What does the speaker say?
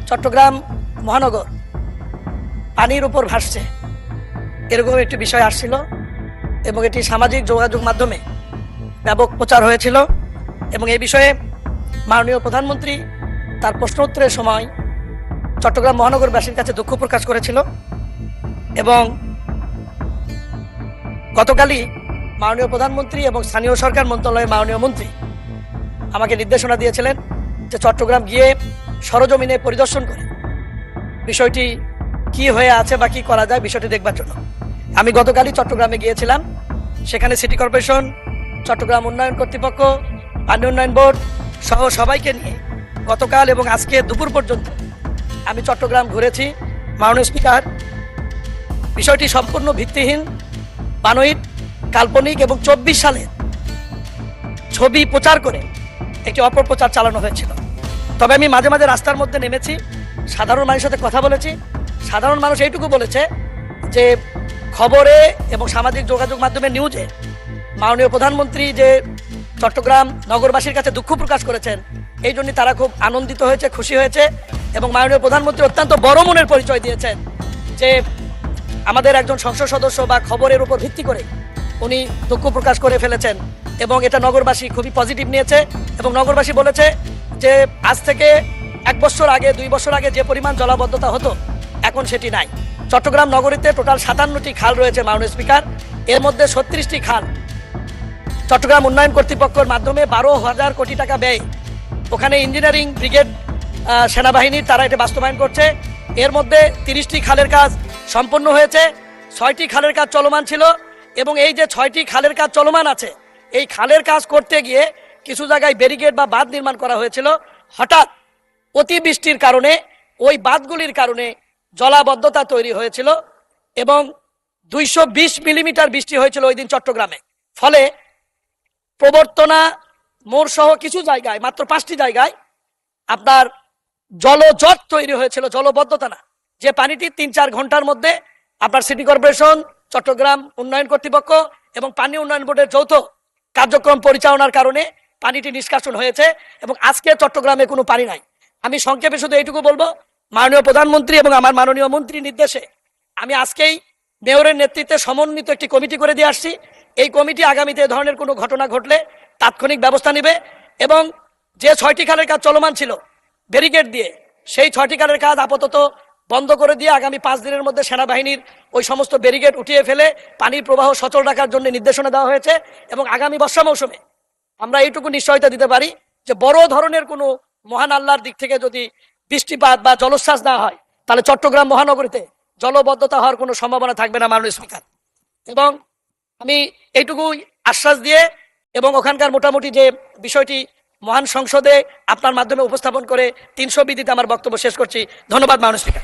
চট্টগ্রাম মহানগর পানির উপর ভাসছে, এরকম একটি বিষয় আসছিল এবং এটি সামাজিক যোগাযোগ মাধ্যমে ব্যাপক প্রচার হয়েছিল। এবং এই বিষয়ে মাননীয় প্রধানমন্ত্রী তার প্রশ্ন উত্তরের সময় চট্টগ্রাম মহানগরবাসীর কাছে দুঃখ প্রকাশ করেছিল। এবং গতকালই মাননীয় প্রধানমন্ত্রী এবং স্থানীয় সরকার মন্ত্রণালয়ের মাননীয় মন্ত্রী আমাকে নির্দেশনা দিয়েছিলেন যে চট্টগ্রাম গিয়ে সরজমিনে পরিদর্শন করে বিষয়টি কি হয়ে আছে বা কি করা যায় বিষয়টি দেখবার জন্য। আমি গতকালই চট্টগ্রামে গিয়েছিলাম। সেখানে সিটি কর্পোরেশন, চট্টগ্রাম উন্নয়ন কর্তৃপক্ষ, পানি উন্নয়ন বোর্ড সহ সবাইকে নিয়ে গতকাল এবং আজকে দুপুর পর্যন্ত আমি চট্টগ্রাম ঘুরেছি। মাননীয় স্পিকার, বিষয়টি সম্পূর্ণ ভিত্তিহীন, বানোয়িত, কাল্পনিক এবং 24 সালে ছবি প্রচার করে একটি অপপ্রচার চালানো হয়েছিল। তবে আমি মাঝে মাঝে রাস্তার মধ্যে নেমেছি, সাধারণ মানুষের সাথে কথা বলেছি। সাধারণ মানুষ এইটুকু বলেছে যে খবরে এবং সামাজিক যোগাযোগ মাধ্যমে নিউজে মাননীয় প্রধানমন্ত্রী যে চট্টগ্রাম নগরবাসীর কাছে দুঃখ প্রকাশ করেছেন, এই জন্য তারা খুব আনন্দিত হয়েছে, খুশি হয়েছে। এবং মাননীয় প্রধানমন্ত্রী অত্যন্ত বড় মনের পরিচয় দিয়েছেন যে আমাদের একজন সংসদ সদস্য বা খবরের উপর ভিত্তি করে উনি দুঃখ প্রকাশ করে ফেলেছেন। এবং এটা নগরবাসী খুবই পজিটিভ নিয়েছে। এবং নগরবাসী বলেছে যে আজ থেকে 1 বছর আগে, 2 বছর আগে যে পরিমাণ জলাবদ্ধতা হতো এখন সেটি নাই। চট্টগ্রাম নগরীতে টোটাল 57টি খাল রয়েছে মাননীয় স্পিকার। এর মধ্যে 36টি খাল চট্টগ্রাম উন্নয়ন কর্তৃপক্ষের মাধ্যমে 12,000 কোটি টাকা ব্যয়, ওখানে ইঞ্জিনিয়ারিং ব্রিগেড সেনাবাহিনী তারা এটা বাস্তবায়ন করছে। এর মধ্যে 30টি খালের কাজ সম্পন্ন হয়েছে, 6টি খালের কাজ চলমান ছিল। এবং এই যে 6টি খালের কাজ চলমান আছে, এই খালের কাজ করতে গিয়ে কিছু জায়গায় ব্যারিকেড বা বাঁধ নির্মাণ করা হয়েছিল। হঠাৎ অতিবৃষ্টির কারণে ওই বাঁধগুলির কারণে জলাবদ্ধতা তৈরি হয়েছিল এবং 220 মিলিমিটার বৃষ্টি হয়েছিল ওই দিন চট্টগ্রামে। ফলে প্রবর্তনা মোড় সহ কিছু জায়গায়, মাত্র 5টি জায়গায় আপনার জলজট তৈরি হয়েছিল, জলবদ্ধতা না, যে পানিটি 3-4 ঘন্টার মধ্যে আপনার সিটি কর্পোরেশন, চট্টগ্রাম উন্নয়ন কর্তৃপক্ষ এবং পানি উন্নয়ন বোর্ডের যৌথ কার্যক্রম পরিচালনার কারণে পানিটি নিষ্কাশন হয়েছে। এবং আজকে চট্টগ্রামে কোনো পানি নাই। আমি সংক্ষেপে শুধু এইটুকু বলবো, মাননীয় প্রধানমন্ত্রী এবং আমার মাননীয় মন্ত্রীর নির্দেশে আমি আজকেই মেয়রের নেতৃত্বে সমন্বিত একটি কমিটি করে দিয়ে আসছি। এই কমিটি আগামীতে এ ধরনের কোনো ঘটনা ঘটলে তাৎক্ষণিক ব্যবস্থা নেবে। এবং যে 6টি খালের কাজ চলমান ছিল ব্যারিকেড দিয়ে, সেই 6টি খালের কাজ আপাতত বন্ধ করে দিয়ে আগামী 5 দিনের মধ্যে সেনাবাহিনীর ওই সমস্ত ব্যারিকেড উঠিয়ে ফেলে পানির প্রবাহ সচল রাখার জন্য নির্দেশনা দেওয়া হয়েছে। এবং আগামী বর্ষা মৌসুমে আমরা এইটুকু নিশ্চয়তা দিতে পারি যে বড় ধরনের কোনো মহান আল্লাহর দিক থেকে যদি বৃষ্টিপাত বা জলোচ্ছ্বাস না হয়, তাহলে চট্টগ্রাম মহানগরীতে জলবদ্ধতা হওয়ার কোনো সম্ভাবনা থাকবে না মাননীয় স্পিকার। এবং আমি এইটুকুই আশ্বাস দিয়ে এবং ওখানকার মোটামুটি যে বিষয়টি মহান সংসদে আপনার মাধ্যমে উপস্থাপন করে 300 বিধিতে আমার বক্তব্য শেষ করছি। ধন্যবাদ মাননীয় স্পিকার।